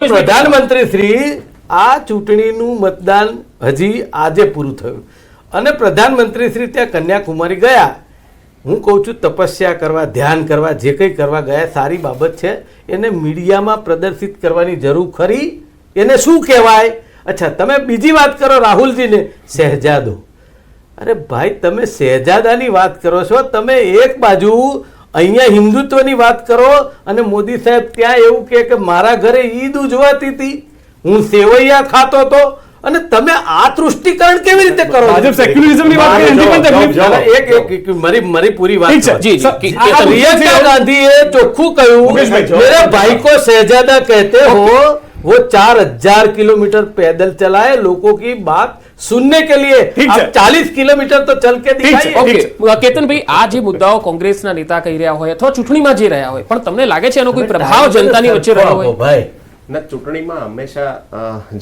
પ્રધાનમંત્રી શ્રી આ ચૂંટણીનું મતદાન હજી આજે પૂરું થયું અને પ્રધાનમંત્રી શ્રી ત્યાં કન્યાકુમારી ગયા. હું કહું છું તપસ્યા કરવા, ધ્યાન કરવા, જે કંઈ કરવા ગયા સારી બાબત છે. એને મીડિયામાં પ્રદર્શિત કરવાની જરૂર ખરી? એને શું કહેવાય? અચ્છા, તમે બીજી વાત કરો રાહુલજીને, શહેજાદો. અરે ભાઈ, તમે શહેજાદાની વાત કરો છો. તમે એક બાજુ અહીંયા હિન્દુત્વની વાત કરો અને મોદી સાહેબ ત્યાં એવું કે મારા ઘરે ઈદ ઉજવાતી હતી, હું સેવૈયા ખાતો હતો, અને તમે આ તૃષ્ટિકરણ કેવી રીતે કરો? ભાજપ સેક્યુલરિઝમની વાત કરે, એની પણ તકલીફ. એક મારી પૂરી વાત છે. પ્રિયંકા ગાંધીએ ચોખ્ખું કહ્યું, મેરે ભાઈ को शहजादा कहते हो, वो 4000 किलोमीटर पैदल चलाए लोगों की बात सुनने के लिए. आप 40 किलोमीटर तो चल के दिखाइए. કેતનભાઈ, આ જે મુદ્દાઓ કોંગ્રેસના નેતા કહી રહ્યા હોય અથવા ચૂંટણીમાં જઈ રહ્યા હોય, પણ તમને લાગે છે એનો કોઈ પ્રભાવ જનતાની વચ્ચે રહ્યો હોય? ભાઈ, ના, ચૂંટણીમાં હંમેશા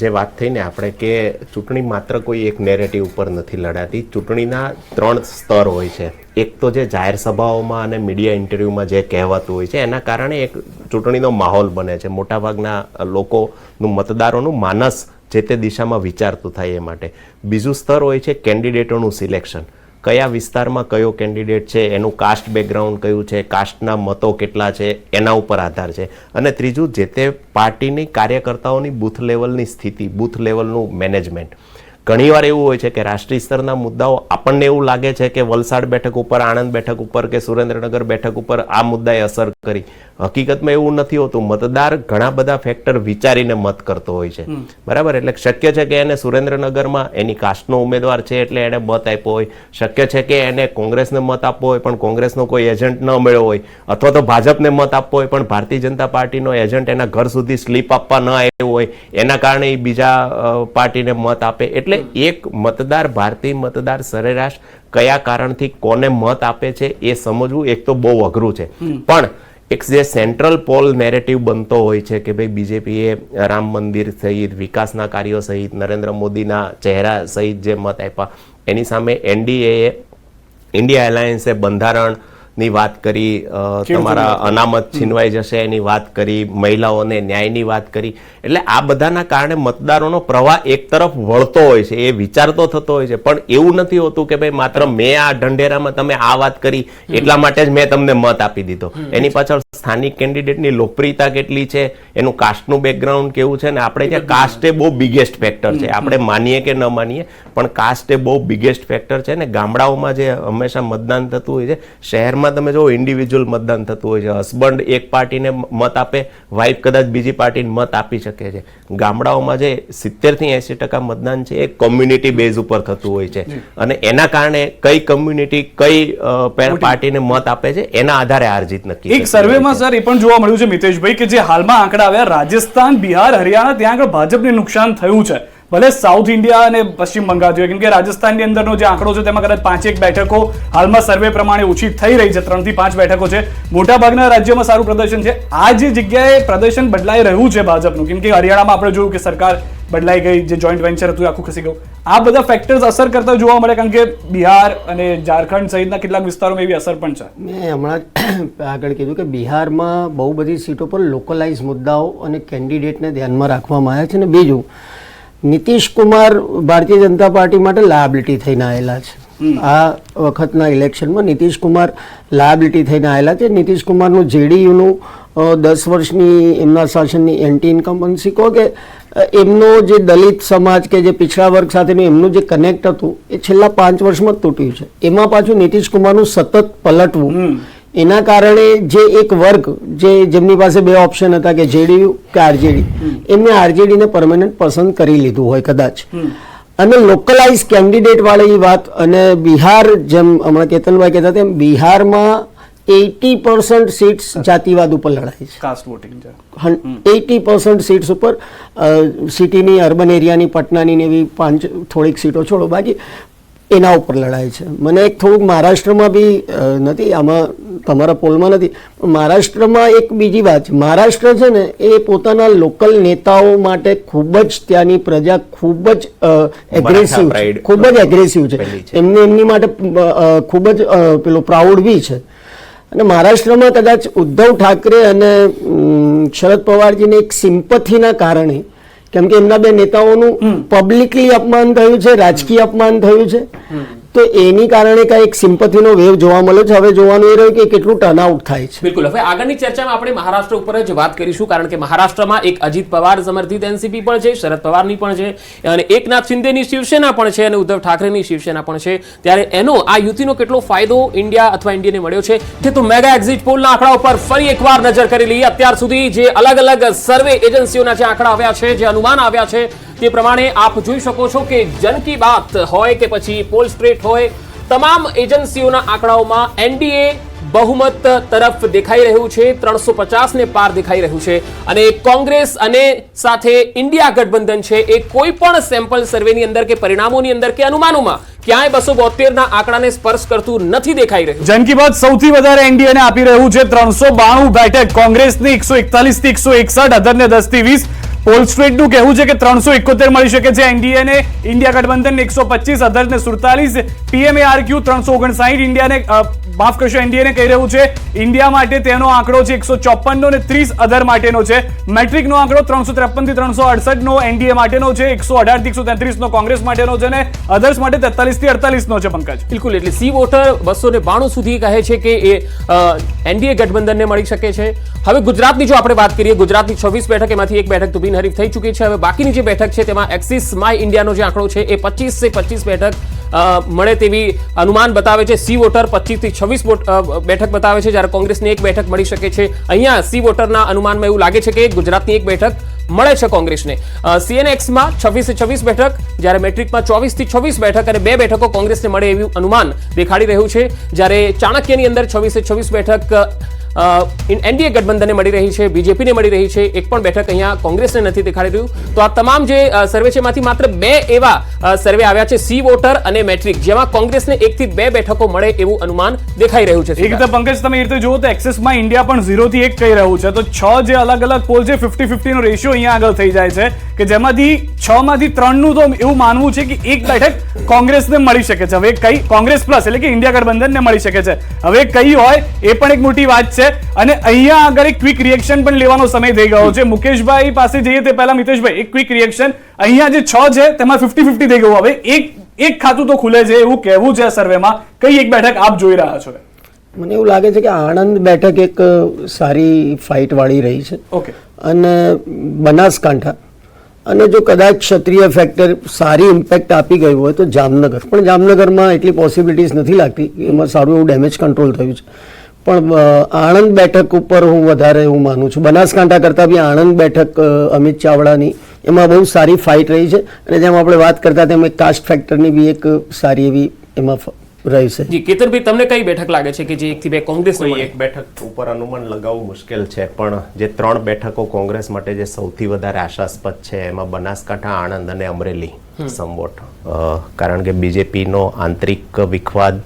જે વાત થઈ ને આપણે કે ચૂંટણી માત્ર કોઈ એક નેરેટિવ ઉપર નથી લડાતી. ચૂંટણીના 3 સ્તર હોય છે. એક તો જે જાહેર સભાઓમાં અને મીડિયા ઇન્ટરવ્યુમાં જે કહેવાતું હોય છે એના કારણે એક ચૂંટણીનો માહોલ બને છે. મોટાભાગના લોકોનું, મતદારોનું માનસ જે તે દિશામાં વિચારતું થાય એ માટે. બીજું સ્તર હોય છે કેન્ડિડેટોનું સિલેક્શન. કયા વિસ્તારમાં કયો કેન્ડિડેટ છે, એનું કાસ્ટ બેકગ્રાઉન્ડ કયું છે, કાસ્ટના મતો કેટલા છે, એના ઉપર આધાર છે. અને ત્રીજું જે તે પાર્ટીની કાર્યકર્તાઓની બૂથ લેવલની સ્થિતિ, બૂથ લેવલનું મેનેજમેન્ટ. ઘણીવાર એવું હોય છે કે રાષ્ટ્રીય સ્તરના મુદ્દાઓ આપણને એવું લાગે છે કે વલસાડ બેઠક ઉપર, આણંદ બેઠક ઉપર કે સુરેન્દ્રનગર બેઠક ઉપર આ મુદ્દાએ અસર કરી. હકીકતમાં એવું નથી હોતું. મતદાર ઘણા બધા ફેક્ટર વિચારીને મત કરતો હોય છે, બરાબર. એટલે શક્ય છે કે એને સુરેન્દ્રનગરમાં એની કાસ્ટનો ઉમેદવાર છે એટલે એને મત આપ્યો હોય. શક્ય છે કે એને કોંગ્રેસને મત આપવો હોય પણ કોંગ્રેસનો કોઈ એજન્ટ ન મળ્યો હોય, અથવા તો ભાજપને મત આપવો હોય પણ ભારતીય જનતા પાર્ટીનો એજન્ટ એના ઘર સુધી સ્લીપ આપવા ન આવ્યો હોય, એના કારણે એ બીજા પાર્ટીને મત આપે. એટલે એક મતદાર, ભારતીય મતદાર સરેરાશ કયા કારણથી કોને મત આપે છે એ સમજવું એક તો બહુ અઘરું છે. પણ એક જે સેન્ટ્રલ પોલ નેરેટિવ બનતો હોય છે કે ભાઈ બીજેપીએ રામ મંદિર સહિત, વિકાસના કાર્યો સહિત, નરેન્દ્ર મોદીના ચહેરા સહિત જે મત આપ્યા, એની સામે એનડીએ, ઇન્ડિયા એલાયન્સે બંધારણની વાત કરી, તમારા અનામત છીનવાઈ જશે એની વાત કરી, મહિલાઓને ન્યાયની વાત કરી. એટલે આ બધાના કારણે મતદારોનો પ્રવાહ એક તરફ વળતો હોય છે, એ વિચારતો થતો હોય છે. પણ એવું નથી હોતું કે ભાઈ માત્ર મેં આ ઢંઢેરામાં તમે આ વાત કરી એટલા માટે જ મેં તમને મત આપી દીધો. એની પાછળ સ્થાનિક કેન્ડિડેટની લોકપ્રિયતા કેટલી છે, એનું કાસ્ટનું બેકગ્રાઉન્ડ કેવું છે. ને આપણે ત્યાં કાસ્ટ એ બહુ બિગેસ્ટ ફેક્ટર છે. આપણે માનીએ કે ન માનીએ પણ કાસ્ટ એ બહુ બિગેસ્ટ ફેક્ટર છે. ને ગામડાઓમાં જે હંમેશા મતદાન થતું હોય છે, શહેરમાં તમે જો ઇન્ડિવિજ્યુઅલ મતદાન થતું હોય છે. હસબન્ડ એક પાર્ટીને મત આપે, વાઇફ કદાચ બીજી પાર્ટીને મત આપી શકે છે. ગામડાઓમાં જે 70 થી 80% મતદાન છે એ કોમ્યુનિટી બેઝ ઉપર થતું હોય છે. અને એના કારણે કઈ કોમ્યુનિટી કઈ પાર્ટીને મત આપે છે એના આધારે હાર જીત નક્કી. એક સર્વેમાં સર એ પણ જોવા મળ્યું છે મિતેશભાઈ કે જે હાલમાં આંકડા આવ્યા, રાજસ્થાન, બિહાર, હરિયાણા, ત્યાં આગળ ભાજપને નુકસાન થયું છે. ભલે સાઉથ ઇન્ડિયા અને પશ્ચિમ બંગાળ જોઈએ, કેમ કે રાજસ્થાનની અંદરનો જે આંકડો છે તેમાં કદાચ 5-1 બેઠકો હાલમાં સર્વે પ્રમાણે ઓછી થઈ રહી છે. 3 થી 5 બેઠકો છે. મોટાભાગના રાજ્યોમાં સારું પ્રદર્શન છે. આ જે જગ્યાએ પ્રદર્શન બદલાઈ રહ્યું છે ભાજપનું, કેમ કે હરિયાણામાં આપણે જોયું કે સરકાર બદલાઈ ગઈ, જે જોઈન્ટ વેન્ચર હતું આખું ખસી ગયું. આ બધા ફેક્ટર્સ અસર કરતા જોવા મળે, કારણ કે બિહાર અને ઝારખંડ સહિતના કેટલાક વિસ્તારોમાં એવી અસર પણ છે. મેં હમણાં આગળ કીધું કે બિહારમાં બહુ બધી સીટો પર લોકલાઇઝ મુદ્દાઓ અને કેન્ડિડેટને ધ્યાનમાં રાખવામાં આવ્યા છે. અને બીજું, નીતિશ કુમાર ભારતીય જનતા પાર્ટી માટે લાયબિલિટી થઈને આવેલા છે. આ વખતના ઇલેક્શનમાં નીતિશ કુમાર લાયબિલિટી થઈને આવેલા છે. નીતિશ કુમારનું જેડીયુનું 10 વર્ષની એમના શાસનની એન્ટી ઇન્કમ્બન્સી કહો કે એમનો જે દલિત સમાજ કે જે પિછડા વર્ગ સાથેનું એમનું જે કનેક્ટ હતું એ છેલ્લા 5 વર્ષમાં જ તૂટ્યું છે. એમાં પાછું નીતિશ કુમારનું સતત પલટવું, એના કારણે જે એક વર્ગ જેમની પાસે 2 ઓપ્શન હતા કે જેડીયુ કે આરજેડી, એમને આરજેડીને પરમેનન્ટ પસંદ કરી લીધું હોય કદાચ. અને લોકલાઇઝ કેન્ડિડેટ વાળી વાત. અને બિહાર, જેમ હમણાં કેતનભાઈ કહેતા તેમ બિહારમાં 80% સીટ્સ જાતિવાદ ઉપર લડાય છે. કાસ્ટ વોટિંગ છે. 80% સીટ્સ ઉપર સિટીની, અર્બન એરિયાની, પટનાની ને એવી 5 થોડીક સીટો છોડો, બાકી એના ઉપર લડાય છે. મને એક થોડુંક મહારાષ્ટ્રમાં બી નથી, આમાં તમારા પોલમાં નથી, પણ મહારાષ્ટ્રમાં એક બીજી વાત છે. મહારાષ્ટ્ર છે ને એ પોતાના લોકલ નેતાઓ માટે ખૂબ જ, ત્યાંની પ્રજા ખૂબ જ એગ્રેસિવ છે. એમની માટે ખૂબ જ પેલો પ્રાઉડ બી છે. અને મહારાષ્ટ્રમાં કદાચ ઉદ્ધવ ઠાકરે અને શરદ પવારજીને એક સિમ્પથીના કારણે, કેમ કે એમના બે નેતાઓનું પબ્લિકલી અપમાન થયું છે, રાજકીય અપમાન થયું છે, તો એની કારણે એક સિમ્પથીનો વેવ જોવા મળ્યો છે. હવે જોવાનું એ રહ્યું કે કેટલું ટર્નઆઉટ થાય છે. બિલકુલ. હવે આગળની ચર્ચામાં આપણે મહારાષ્ટ્ર ઉપર જ વાત કરીશું, કારણ કે મહારાષ્ટ્રમાં એક અજીત પવાર સમર્થિત એનસીપી પણ છે, શરદ પવારની પણ છે, અને એકનાથ શિંદેની શિવસેના પણ છે, અને ઉદ્ધવ ઠાકરેની શિવસેના પણ છે. ત્યારે એનો આ યુતિનો કેટલો ફાયદો ઇન્ડિયા અથવા ઇન્ડિયાને મળ્યો છે તો મેગા એક્ઝિટ પોલના આંકડા ઉપર ફરી એકવાર નજર કરી લઈએ. અત્યાર સુધી જે અલગ અલગ સર્વે એજન્સીઓના જે આંકડા આવ્યા છે, જે અનુમાન આવ્યા છે, તે પ્રમાણે આપ જોઈ શકો છો કે જન કી બાત હોય કે પછી પોલ સ્ટ્રીટ હોય, તમામ એજન્સીઓના આંકડાઓમાં એનડીએ બહુમત તરફ દેખાઈ રહ્યું છે, 350 ને પાર દેખાઈ રહ્યું છે. અને કોંગ્રેસ અને સાથે ઇન્ડિયા ગઠબંધન છે એ કોઈ પણ સેમ્પલ સર્વેની અંદર કે પરિણામોની અંદર કે અનુમાનોમાં ક્યાંય 272 ના આંકડાને સ્પર્શ કરતું નથી દેખાઈ રહ્યું. જન કી બાત સૌથી વધારે એનડીએ ને આપી રહ્યું છે 392 બેઠક, કોંગ્રેસની 141 થી 161, અધરને 10 થી 20. પોલ સ્ટ્રીટનું કહેવું છે કે 371 મળી શકે છે એનડીએ ને, ઇન્ડિયા ગઠબંધન 125, અધર્સને 47, પીએમએઆરક્યુ 359, ઇન્ડિયાને માફ કરશો એનડીએ કહી રહ્યું છે ઇન્ડિયા માટે તેનો આંકડો છે 154 નો, અને 30 અધર માટેનો છે. મેટ્રિકનો આંકડો 353 થી 368 નો એનડીએ માટેનો છે, 118 થી 133 નો કોંગ્રેસ માટેનો છે, અને અધર્સ માટે 43 થી 48 નો છે. પંકજ, બિલકુલ. એટલે સી વોટર 292 સુધી કહે છે કે એ એનડીએ ગઠબંધનને મળી શકે છે. હવે ગુજરાતની જો આપણે વાત કરીએ, ગુજરાતની 26 બેઠક, એમાંથી એક બેઠક તો બિનહરીફ થઈ ચૂકી છે. હવે બાકીની જે બેઠક છે તેમાં એક્સિસ માય ઇન્ડિયાનો જે આંકડો છે એ 25 થી 25 બેઠક મળે તેવી અનુમાન બતાવે છે. સી વોટર 25 થી 26 બેઠક બતાવે છે, જ્યારે કોંગ્રેસને એક બેઠક મળી શકે છે. અહીંયા સી વોટરના અનુમાનમાં એવું લાગે છે કે ગુજરાતની એક બેઠક મળે છે કોંગ્રેસને. સીએનએક્સમાં 26 થી 26 બેઠક, જ્યારે મેટ્રિકમાં 24 થી 26 બેઠક અને 2 બેઠકો કોંગ્રેસને મળે એવું અનુમાન દેખાડી રહ્યું છે. જ્યારે ચાણક્યની અંદર 26 થી 26 બેઠક એનડીએ ગઠબંધનને મળી રહી છે, બીજેપીને મળી રહી છે, એક પણ બેઠક અહીંયા કોંગ્રેસને નથી દેખાડી રહ્યું. તો આ તમામ જે સર્વે છે એમાંથી માત્ર 2 એવા સર્વે આવ્યા છે, સી વોટર અને મેટ્રિક, જેમાં કોંગ્રેસને 1 થી 2 બેઠકો મળે એવું અનુમાન દેખાઈ રહ્યું છે. એક રીતે પંકજ તમે એ રીતે જુઓ તો એક્સેસમાં ઇન્ડિયા પણ 0 થી 1 કહી રહ્યું છે, તો 6 જે અલગ અલગ પોલ છે 50-50 નો રેશિયો અહીંયા આગળ થઈ જાય છે, કે જેમાંથી 6 માંથી 3 નું તો એવું માનવું છે કે એક બેઠક કોંગ્રેસને મળી શકે છે. હવે કઈ કોંગ્રેસ પ્લસ એટલે કે ઇન્ડિયા ગઠબંધનને મળી શકે છે. હવે કઈ હોય એ પણ એક મોટી વાત છે. અને અહીંયા આગળ એક ક્વિક રિએક્શન પણ લેવાનો સમય થઈ ગયો છે. મુકેશભાઈ પાસે જઈએ તે પહેલા મિતેશભાઈ, એક ક્વિક રિએક્શન. અહીંયા જે 6 છે તેમાં 50-50 થઈ ગયું. હવે એક ખાતું તો ખુલે છે એવું કહેવું છે સર્વેમાં. કઈ એક બેઠક આપ જોઈ રહ્યા છો? મને એવું લાગે છે કે આણંદ બેઠક એક સારી ફાઇટ વાળી રહી છે. ઓકે. અને બનાસકાંઠા, અને જો કદાચ ક્ષત્રિય ફેક્ટર સારી ઇમ્પેક્ટ આપી ગયું હોય તો જામનગર, પણ જામનગરમાં એટલી પોસિબિલિટીઝ નથી લાગતી, એમાં સારું એવું ડેમેજ કંટ્રોલ થયું છે. પણ આણંદ બેઠક ઉપર હું વધારે માનું છું. બનાસકાંઠા કરતાં બી આણંદ બેઠક અમિત ચાવડાની એમાં બહુ સારી ફાઇટ રહી છે. અને જેમ આપણે વાત કરતા તેમ એક કાસ્ટ ફેક્ટરની બી એક સારી એવી એમાં રહી છે. જી કેતનભાઈ, તમને કઈ બેઠક લાગે છે કે જે 1 થી 2 કોંગ્રેસ એક બેઠક ઉપર અનુમાન લગાવવું મુશ્કેલ છે, પણ જે 3 બેઠકો કોંગ્રેસ માટે જે સૌથી વધારે આશાસ્પદ છે એમાં બનાસકાંઠા, આણંદ અને અમરેલી સમવોટ. કારણ કે બીજેપીનો આંતરિક વિખવાદ,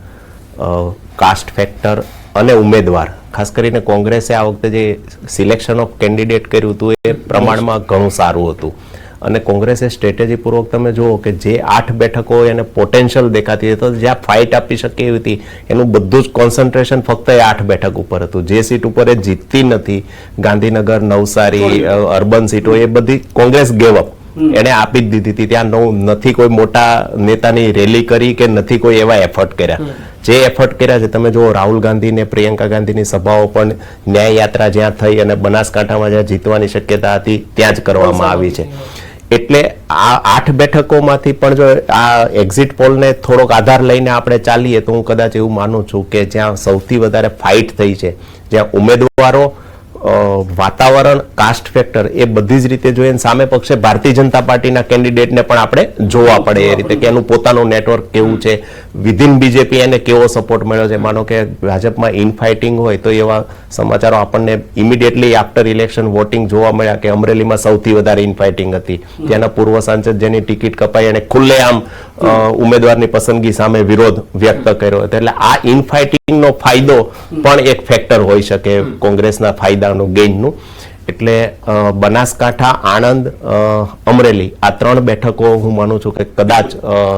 કાસ્ટ ફેક્ટર અને ઉમેદવાર, ખાસ કરીને કોંગ્રેસે આ વખતે જે સિલેક્શન ઓફ કેન્ડિડેટ કર્યું હતું એ પ્રમાણમાં ઘણું સારું હતું. અને કોંગ્રેસે સ્ટ્રેટેજીપૂર્વક તમે જુઓ કે જે 8 બેઠકો એને પોટેન્શિયલ દેખાતી હતી, જ્યાં ફાઇટ આપી શકે એવી હતી, એનું બધું જ કોન્સન્ટ્રેશન ફક્ત એ 8 બેઠક ઉપર હતું. જે સીટ ઉપર એ જીતતી નથી, ગાંધીનગર, નવસારી, અર્બન સીટો, એ બધી કોંગ્રેસ ગેવ અપ એને આપી જ દીધી હતી. ત્યાં નથી કોઈ મોટા નેતાની રેલી કરી કે નથી કોઈ એવા એફર્ટ કર્યા. જે એફર્ટ કર્યા છે તમે જુઓ, રાહુલ ગાંધી ને પ્રિયંકા ગાંધીની સભાઓ પણ ન્યાય યાત્રા જ્યાં થઈ અને બનાસકાંઠામાં જ્યાં જીતવાની શક્યતા હતી ત્યાં જ કરવામાં આવી છે. એટલે આ 8 બેઠકોમાંથી પણ જો આ એક્ઝિટ પોલને થોડોક આધાર લઈને આપણે ચાલીએ તો હું કદાચ એવું માનું છું કે જ્યાં સૌથી વધારે ફાઇટ થઈ છે, જ્યાં ઉમેદવારો, વાતાવરણ, કાસ્ટ ફેક્ટર એ બધી જ રીતે જોઈએ, સામે પક્ષે ભારતીય જનતા પાર્ટીના કેન્ડિડેટને પણ આપણે જોવા પડે એ રીતે કે એનું પોતાનું નેટવર્ક કેવું છે, વિધિન બીજેપી એને કેવો સપોર્ટ મળ્યો છે. માનો કે ભાજપમાં ઇનફાઇટિંગ હોય તો એવા સમાચારો આપણને ઇમિડિયેટલી આફ્ટર ઇલેક્શન વોટિંગ જોવા મળ્યા કે અમરેલીમાં સૌથી વધારે ઇનફાઇટિંગ હતી. ત્યાંના પૂર્વ સાંસદ જેની ટિકિટ કપાઈ અને ખુલ્લેઆમ ઉમેદવારની પસંદગી સામે વિરોધ વ્યક્ત કર્યો હતો. એટલે આ ઇનફાઇટિંગનો ફાયદો પણ એક ફેક્ટર હોઈ શકે કોંગ્રેસના ફાયદાનું, ગેઇનનું. એટલે બનાસકાંઠા, આણંદ, અમરેલી આ 3 બેઠકો હું માનું છું કે કદાચ